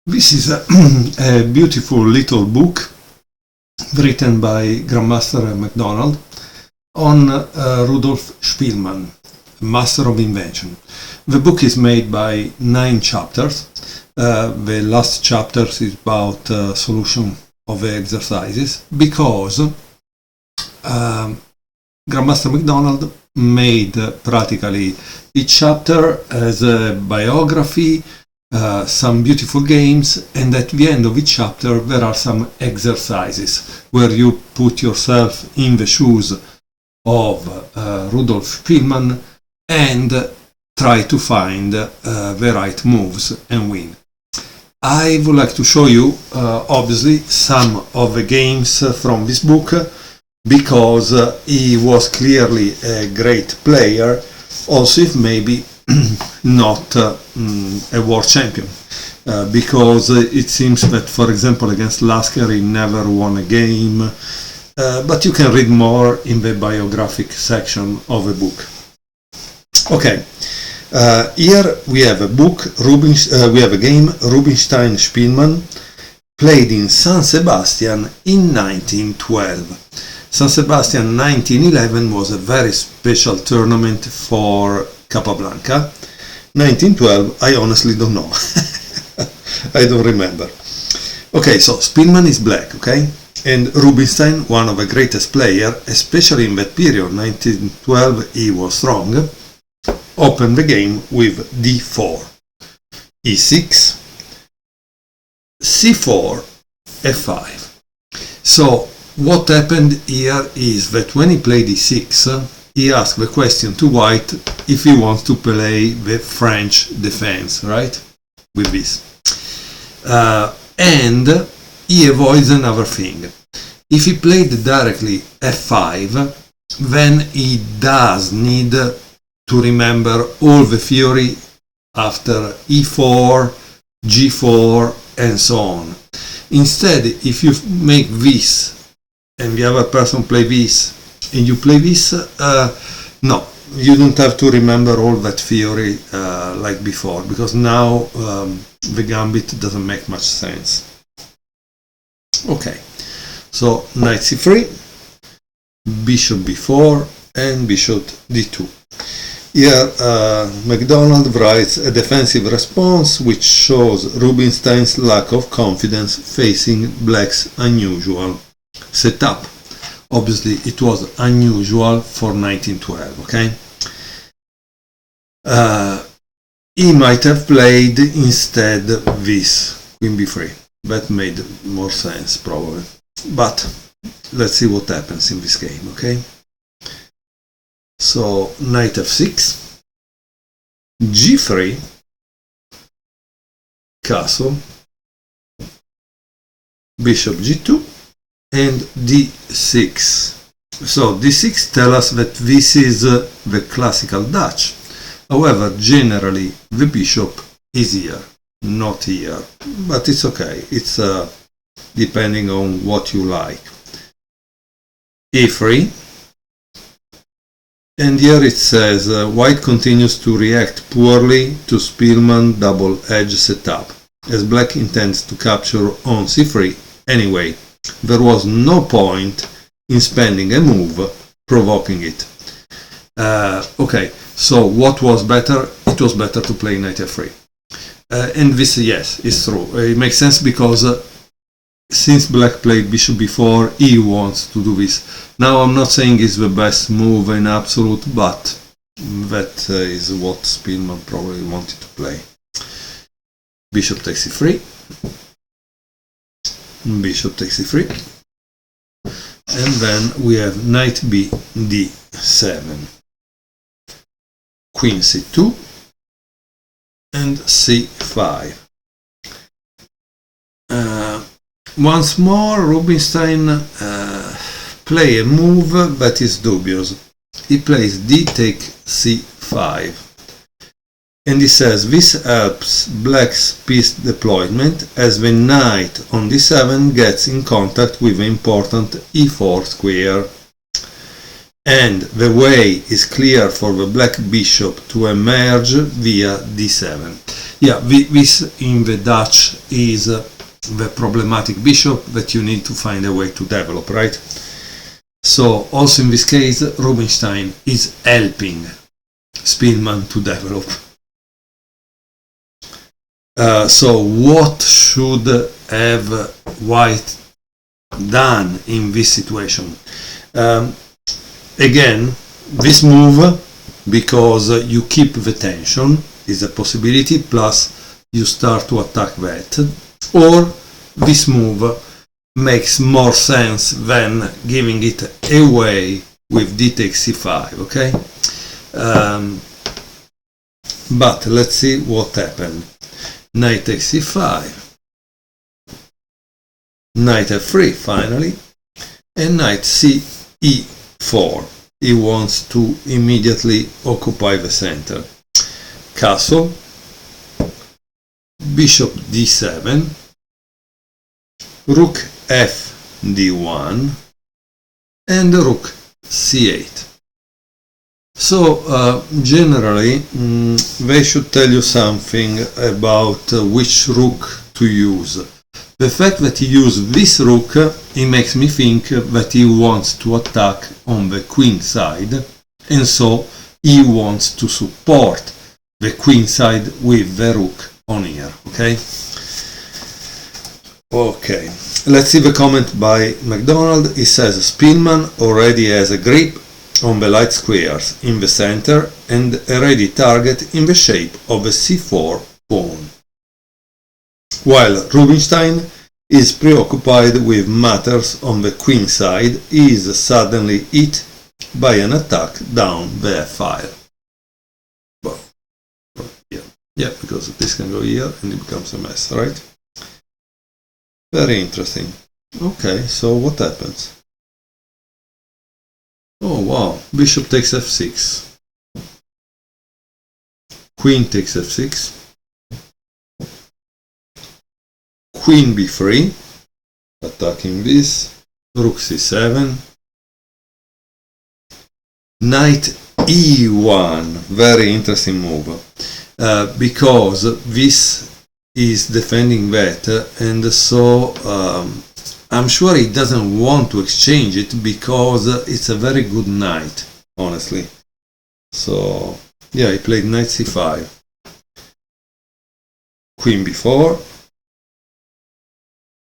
This is a beautiful little book written by Grandmaster MacDonald on Rudolf Spielmann, Master of Invention. The book is made by 9 chapters. The last chapter is about solution of the exercises, because Grandmaster MacDonald made practically each chapter as a biography, some beautiful games, and at the end of each chapter there are some exercises where you put yourself in the shoes of Rudolf Spielmann and try to find the right moves and win. I would like to show you obviously some of the games from this book, because he was clearly a great player, also if maybe not a world champion, because it seems that, for example, against Lasker he never won a game, but you can read more in the biographic section of the book. Okay, here we have a book, we have a game, Rubinstein-Spielmann, played in San Sebastian in 1912. San Sebastian 1911 was a very special tournament for Capablanca. 1912, I honestly don't know. I don't remember. Okay, so Spielmann is black, okay? And Rubinstein, one of the greatest players, especially in that period, 1912, he was strong, opened the game with d4, e6, c4, f5. So what happened here is that when he played e6, he asked the question to white if he wants to play the French defense, right? With this. And he avoids another thing. If he played directly f5, then he does need to remember all the theory after e4, g4, and so on. Instead, if you make this and the other person play this and you play this, no, you don't have to remember all that theory like before, because now the gambit doesn't make much sense. Okay, so knight c3, bishop b4, and bishop d2. Here MacDonald writes a defensive response which shows Rubinstein's lack of confidence facing black's unusual setup. Obviously it was unusual for 1912, okay? He might have played instead this, queen b3. That made more sense probably. But let's see what happens in this game, okay? So knight f6, g3, castle, bishop g2, and d6. So d6 tells us that this is the classical Dutch. However, generally the bishop is here, not here, but it's okay. It's depending on what you like. e3, and here it says white continues to react poorly to Spielmann double edge setup, as black intends to capture on c3 anyway. There was no point in spending a move provoking it. Okay, so what was better? It was better to play knight f3. And this, yes, is true. It makes sense because since black played bishop b4, he wants to do this. Now I'm not saying it's the best move in absolute, but that is what Spielmann probably wanted to play. Bishop takes c3. Bishop takes c3, and then we have knight b d7, queen c2, and c5. Once more, Rubinstein play a move that is dubious. He plays d take c5. And he says this helps black's piece deployment, as the knight on d7 gets in contact with the important e4 square. and the way is clear for the black bishop to emerge via d7. Yeah, this in the Dutch is the problematic bishop that you need to find a way to develop, right? So also in this case, Rubinstein is helping Spielmann to develop. So what should have white done in this situation? Again, this move, because you keep the tension, is a possibility, plus you start to attack that, or this move makes more sense than giving it away with d takes c5, okay? But let's see what happened. Knight takes c5, knight f3 finally, and knight e4. He wants to immediately occupy the center. Castle, bishop d7, rook f d1, and rook c8. So generally they should tell you something about which rook to use. The fact that he used this rook, it makes me think that he wants to attack on the queen side, and so he wants to support the queen side with the rook on here, okay? Okay, let's see the comment by McDonald. He says Spielmann already has a grip on the light squares in the center and a ready target in the shape of a c4 pawn, while Rubinstein is preoccupied with matters on the queen side. He is suddenly hit by an attack down the f-file. Well, yeah, because this can go here and it becomes a mess, right? Very interesting. Okay, so what happens? Oh wow, bishop takes f6, queen takes f6, queen b3, attacking this, rook c7, knight e1, very interesting move, because this is defending that, and so I'm sure he doesn't want to exchange it because it's a very good knight, honestly. So yeah, he played knight c5, queen b4,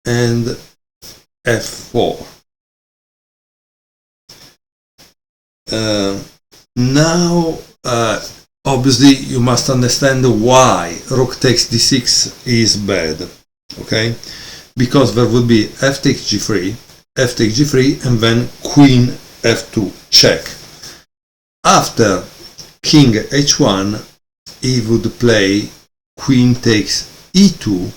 and f4. Now obviously you must understand why rook takes d6 is bad, okay? Because there would be f takes g3, and then queen f2 check. After king h1 he would play queen takes e2,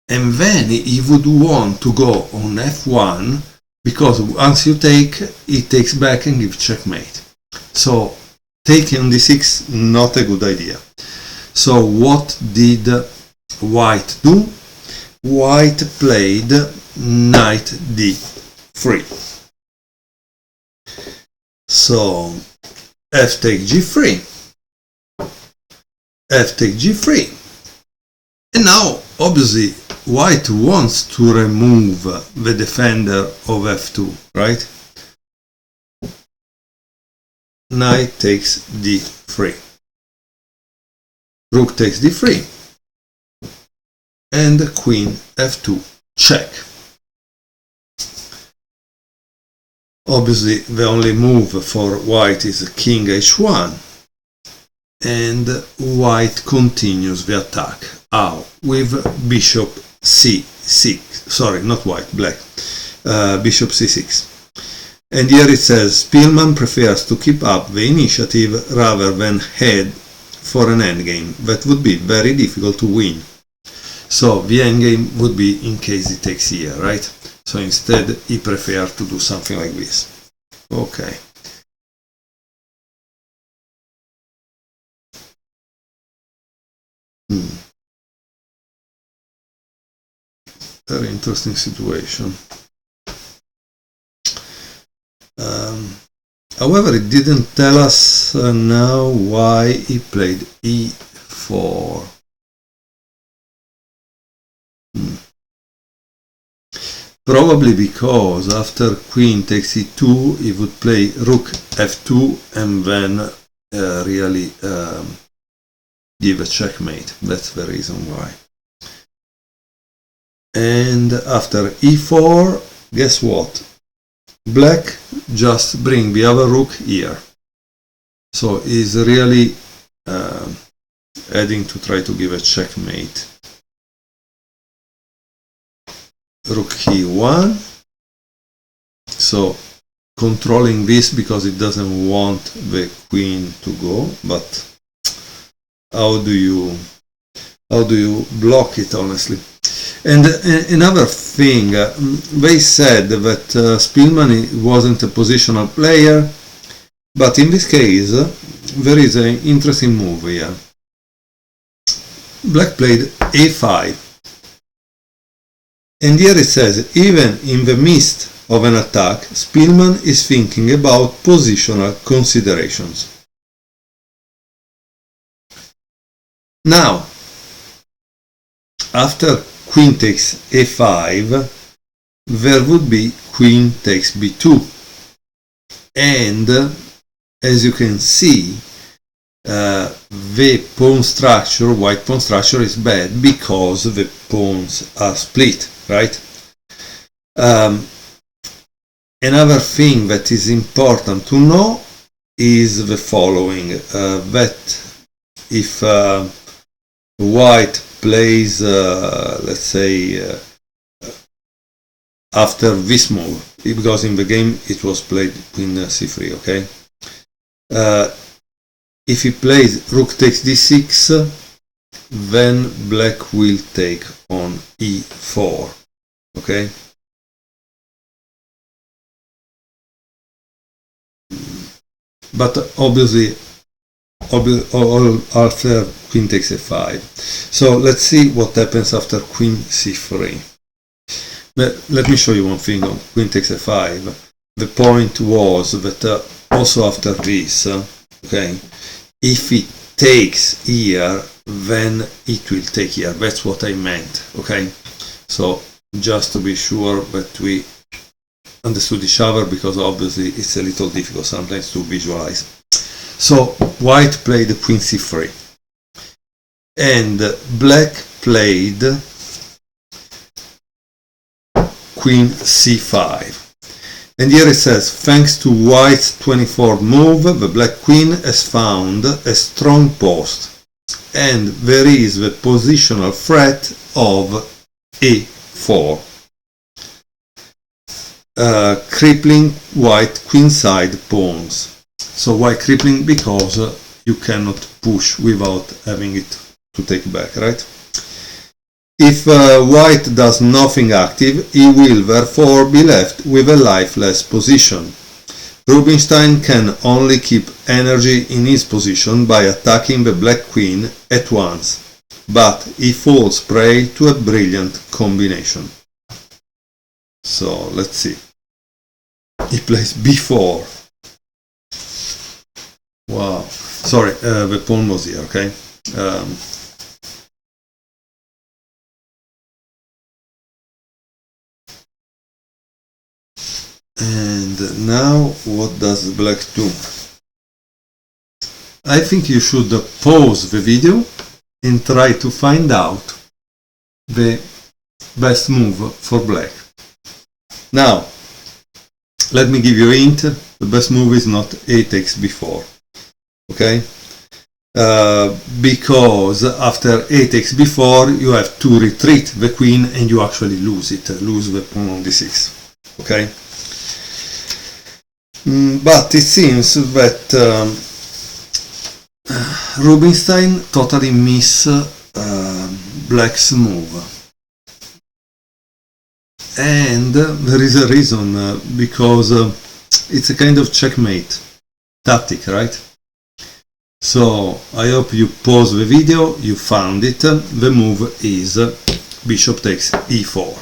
and then he would want to go on f1, because once you take, he takes back and gives checkmate. So taking on d6, not a good idea. So what did white do? White played knight d3. So f take g3, f take g3, and now obviously white wants to remove the defender of f2, right? Knight takes d3, rook takes d3, and queen f2 check. Obviously the only move for white is king h1, and white continues the attack. How? With bishop c6, sorry, not white, black, bishop c6. And here it says Spielmann prefers to keep up the initiative rather than head for an endgame that would be very difficult to win. So the endgame would be in case he takes here, right? So instead he prefers to do something like this. Okay. Very interesting situation. However, it didn't tell us now why he played e4. Probably because after queen takes e2, he would play rook f2 and then really give a checkmate. That's the reason why. And after e4, guess what? Black just bring the other rook here. So he's really heading to try to give a checkmate. Rook e1. So controlling this because it doesn't want the queen to go, but how do you block it, honestly? And another thing, they said that Spielmann wasn't a positional player, but in this case there is an interesting move here. Black played a5, and here it says, even in the midst of an attack, Spielmann is thinking about positional considerations. Now, after queen takes a5, there would be queen takes b2, and as you can see, the pawn structure, white pawn structure, is bad because the pawns are split, right? Another thing that is important to know is the following, that if white plays, let's say, after this move, because in the game it was played queen c3, okay? If he plays rook takes d6, then black will take on e4, okay? But obviously, after queen takes a5. So let's see what happens after queen c3. Let me show you one thing on queen takes a5. The point was that also after this, okay, if it takes here, then it will take here. That's what I meant, okay? So just to be sure that we understood each other, because obviously it's a little difficult sometimes to visualize. So white played queen c3 and black played queen c5, and here it says, thanks to white's 24th move, the black queen has found a strong post and there is the positional threat of a4, crippling white queenside pawns. So why crippling? Because you cannot push without having it to take back, right? If white does nothing active, he will therefore be left with a lifeless position. Rubinstein can only keep energy in his position by attacking the black queen at once, but he falls prey to a brilliant combination. So let's see. He plays b4. Wow, sorry, the pawn was here, okay? And now what does black do? I think you should pause the video and try to find out the best move for black. Now, let me give you a hint. The best move is not a takes b4. Okay, because after a takes b4 you have to retreat the queen and you actually lose the pawn on d6. Okay, but it seems that Rubinstein totally missed black's move, and there is a reason, because it's a kind of checkmate tactic, right? So I hope you pause the video, you found it. The move is bishop takes e4.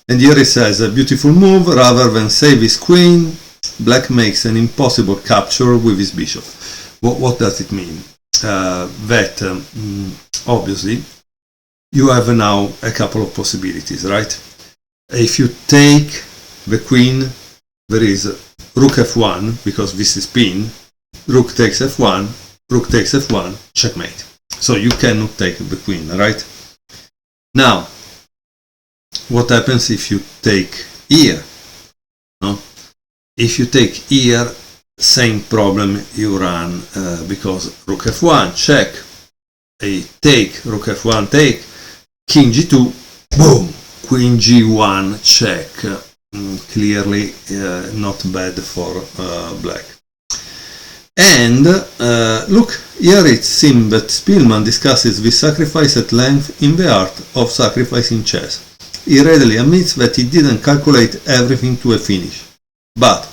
And here it says, a beautiful move, rather than save his queen, black makes an impossible capture with his bishop. What does it mean? Obviously, you have now a couple of possibilities, right? If you take the queen, there is rook f1, because this is pin, rook takes f1, rook takes f1, checkmate. So you cannot take the queen, right? Now, what happens if you take here? No? If you take here, same problem you run, because rook f1, check, a take, rook f1, take, king g2, boom, queen g1, check. Clearly not bad for black. And look, here it seems that Spielmann discusses this sacrifice at length in the art of sacrificing chess. He readily admits that he didn't calculate everything to a finish, but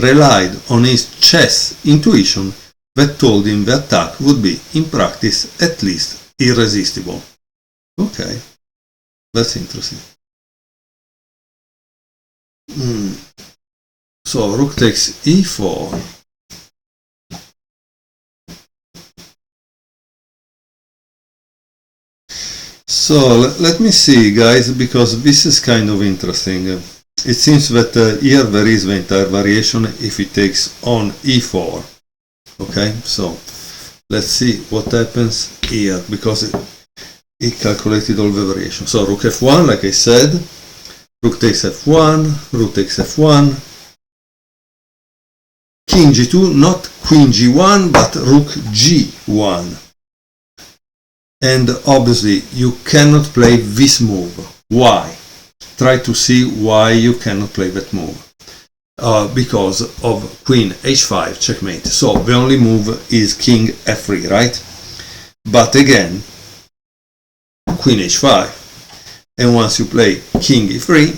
relied on his chess intuition that told him the attack would be, in practice, at least irresistible. Okay, that's interesting. So rook takes e4. So let me see, guys, because this is kind of interesting. It seems that here there is the entire variation if it takes on e4. Okay, so let's see what happens here, because it calculated all the variation. So rook f1, like I said, rook takes f1, rook takes f1, king g2, not queen g1, but rook g1. And obviously you cannot play this move. Why? Try to see why you cannot play that move. Because of queen h5, checkmate. So the only move is king f3, right? But again, queen h5. And once you play king e3,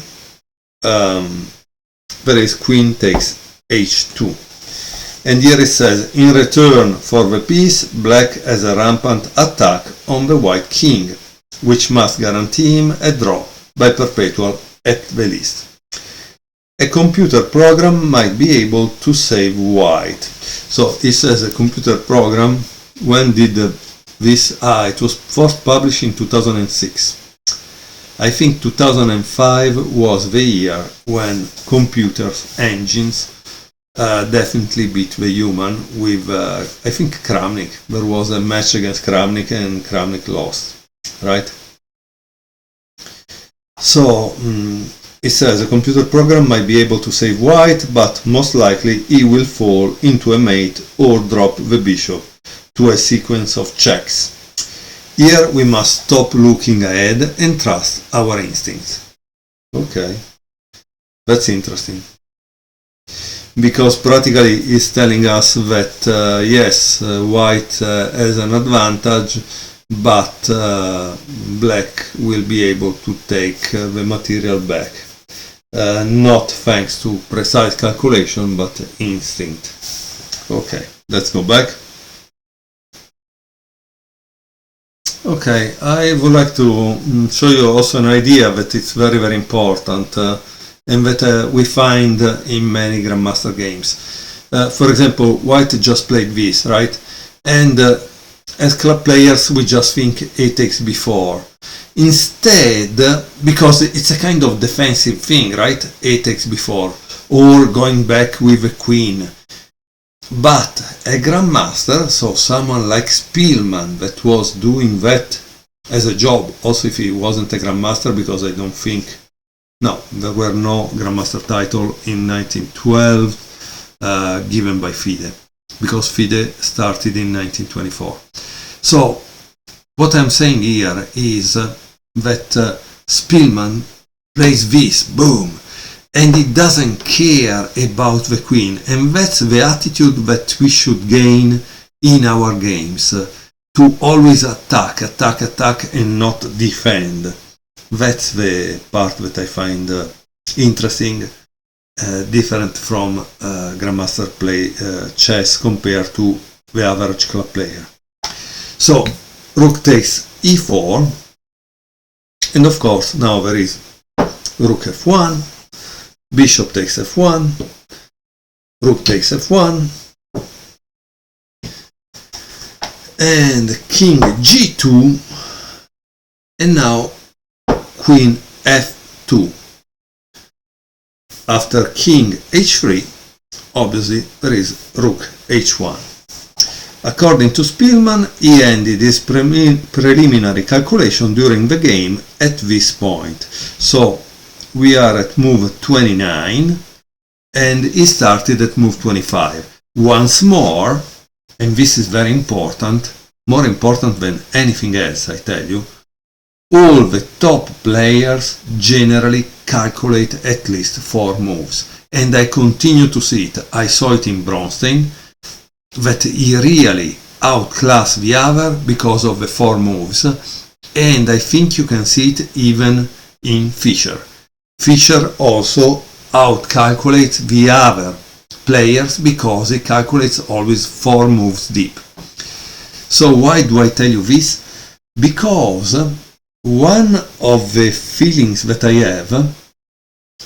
there is queen takes h2. And here it says, in return for the piece, black has a rampant attack on the white king, which must guarantee him a draw by perpetual at the least. A computer program might be able to save white. So it says a computer program. When did this? It was first published in 2006. I think 2005 was the year when computers, engines, definitely beat the human with, I think, Kramnik. There was a match against Kramnik and Kramnik lost, right? So it says a computer program might be able to save white, but most likely he will fall into a mate or drop the bishop to a sequence of checks. Here we must stop looking ahead and trust our instincts. Okay, that's interesting. Because practically it's telling us that yes, white has an advantage, but black will be able to take the material back. Not thanks to precise calculation, but instinct. Okay, let's go back. Okay, I would like to show you also an idea that it's very, very important. And that we find in many Grandmaster games. For example, white just played this, right? And as club players, we just think a takes b4. Instead, because it's a kind of defensive thing, right? A takes b4, or going back with a queen. But a Grandmaster, so someone like Spielmann that was doing that as a job, also if he wasn't a Grandmaster, because I don't think, no, there were no Grandmaster title in 1912 given by FIDE, because FIDE started in 1924. So what I'm saying here is that Spielmann plays this, boom, and he doesn't care about the queen, and that's the attitude that we should gain in our games, to always attack, attack, attack, and not defend. That's the part that I find interesting, different from Grandmaster play chess compared to the average club player. So rook takes e4, and of course now there is rook f1, bishop takes f1, rook takes f1, and king g2, and now queen f2. After king h3, obviously there is rook h1. According to Spielmann, he ended his preliminary calculation during the game at this point. So we are at move 29 and he started at move 25. Once more, and this is very important, more important than anything else, I tell you, all the top players generally calculate at least 4 moves. And I continue to see it. I saw it in Bronstein, that he really outclassed the other because of the 4 moves. And I think you can see it even in Fischer. Fischer also outcalculates the other players because he calculates always 4 moves deep. So why do I tell you this? Because one of the feelings that I have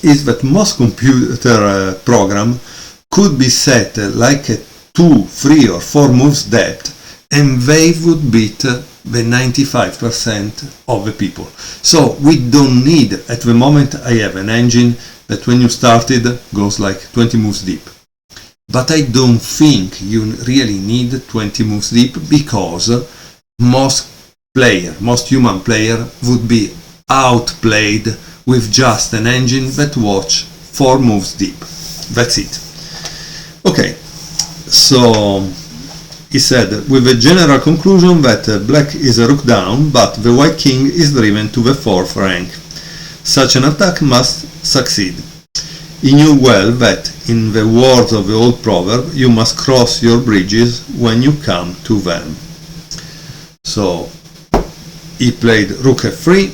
is that most computer program could be set like a 2, 3 or 4 moves depth and they would beat the 95% of the people. So we don't need, at the moment I have an engine that when you started goes like 20 moves deep. But I don't think you really need 20 moves deep because most human player would be outplayed with just an engine that watch 4 moves deep. That's it. Okay, so he said with a general conclusion that black is a rook down, but the white king is driven to the 4th rank. Such an attack must succeed. He knew well that, in the words of the old proverb, you must cross your bridges when you come to them. So he played rook f3,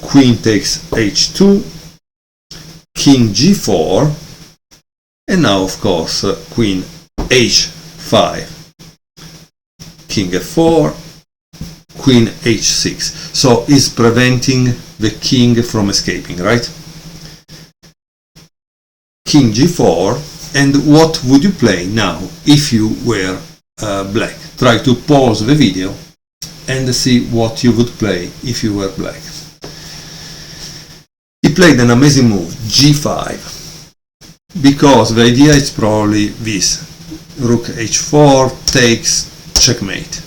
queen takes h2, king g4, and now of course queen h5, king f4, queen h6. So he's preventing the king from escaping, right? King g4, and what would you play now if you were black? Try to pause the video and see what you would play if you were black. He played an amazing move, g5, because the idea is probably this: rook h4 takes checkmate.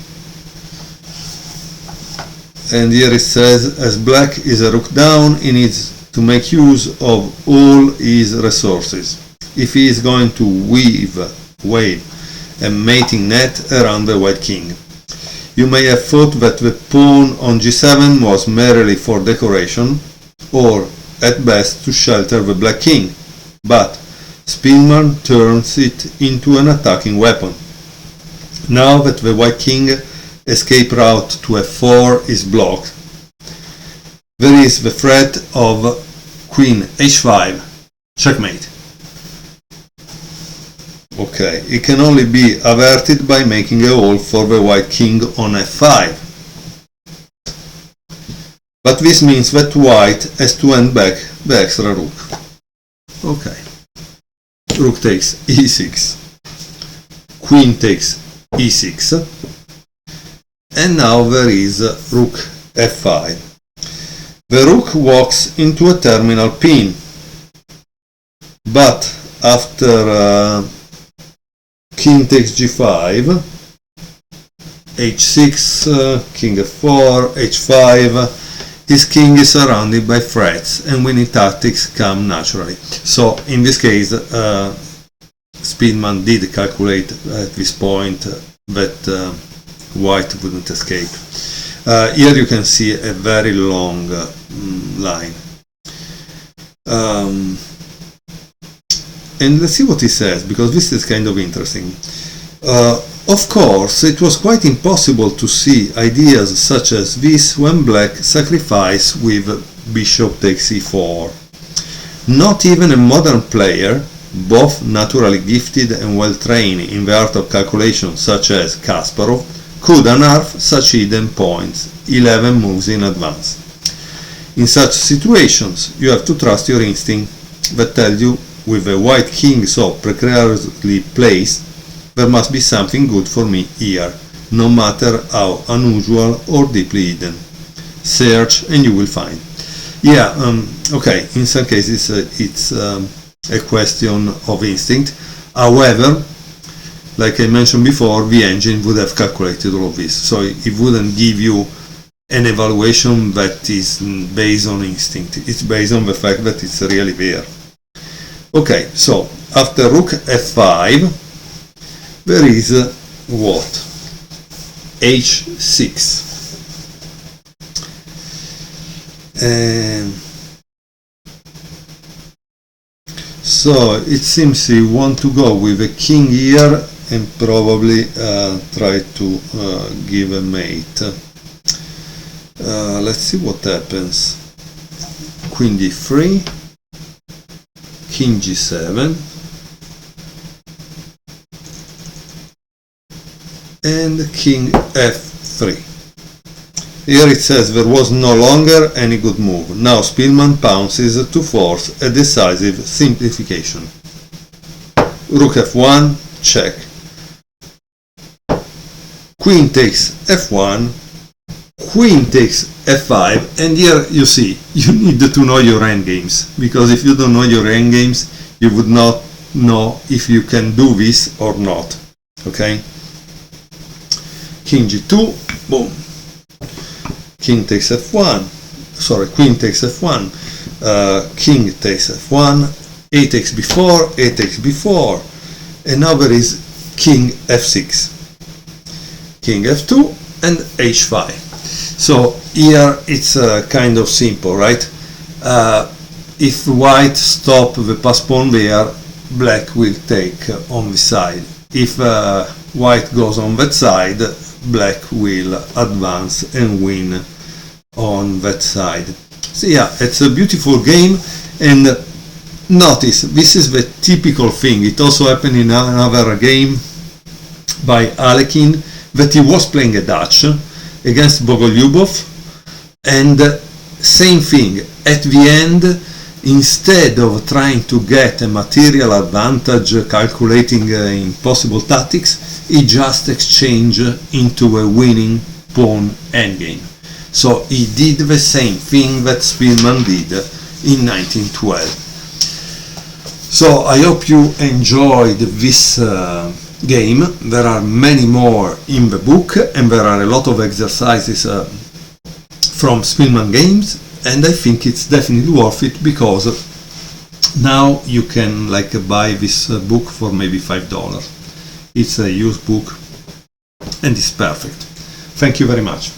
And here it says, as black is a rook down, he needs to make use of all his resources if he is going to wave a mating net around the white king. You may have thought that the pawn on g7 was merely for decoration, or at best to shelter the black king, but Spielmann turns it into an attacking weapon. Now that the white king escape route to f4 is blocked, there is the threat of queen h5, checkmate. Okay, it can only be averted by making a hole for the white king on f5. But this means that white has to hand back the extra rook. Okay. Rook takes e6, queen takes e6, and now there is rook f5. The rook walks into a terminal pin, but after king takes g5, h6, king f4, h5, his king is surrounded by threats and winning tactics come naturally. So in this case, Spielmann did calculate at this point that white wouldn't escape. Here you can see a very long line. And let's see what he says, because this is kind of interesting. Of course, it was quite impossible to see ideas such as this when black sacrificed with bishop takes e4. Not even a modern player, both naturally gifted and well trained in the art of calculation such as Kasparov, could unearth such hidden points 11 moves in advance. In such situations, you have to trust your instinct that tells you with a white king so precariously placed, there must be something good for me here, no matter how unusual or deeply hidden. Search and you will find. Yeah, okay, in some cases it's a question of instinct. However, like I mentioned before, the engine would have calculated all of this, so it wouldn't give you an evaluation that is based on instinct. It's based on the fact that it's really there. Okay, so after rook f5 there is what? h6. So it seems he want to go with a king here and probably try to give a mate. Let's see what happens. Queen d3, king g7, and king f3. Here it says there was no longer any good move. Now Spielmann pounces to force a decisive simplification. Rook f1, check. Queen takes f1, queen takes f5, and here you see, you need to know your endgames, because if you don't know your endgames, you would not know if you can do this or not. Okay? King g2, boom. King takes f1, sorry, queen takes f1, king takes f1, a takes b4, a takes b4, and now there is king f6, king f2, and h5. So here it's kind of simple, right? If white stop the pass pawn there, black will take on this side. If white goes on that side, black will advance and win on that side. So yeah, it's a beautiful game, and notice this is the typical thing. It also happened in another game by Alekin, that he was playing a Dutch against Bogolyubov, and same thing at the end, instead of trying to get a material advantage calculating impossible tactics, he just exchanged into a winning pawn endgame. So he did the same thing that Spielmann did in 1912. So I hope you enjoyed this game. There are many more in the book, and there are a lot of exercises from Spielmann games, and I think it's definitely worth it, because now you can buy this book for maybe $5. It's a used book and it's perfect. Thank you very much.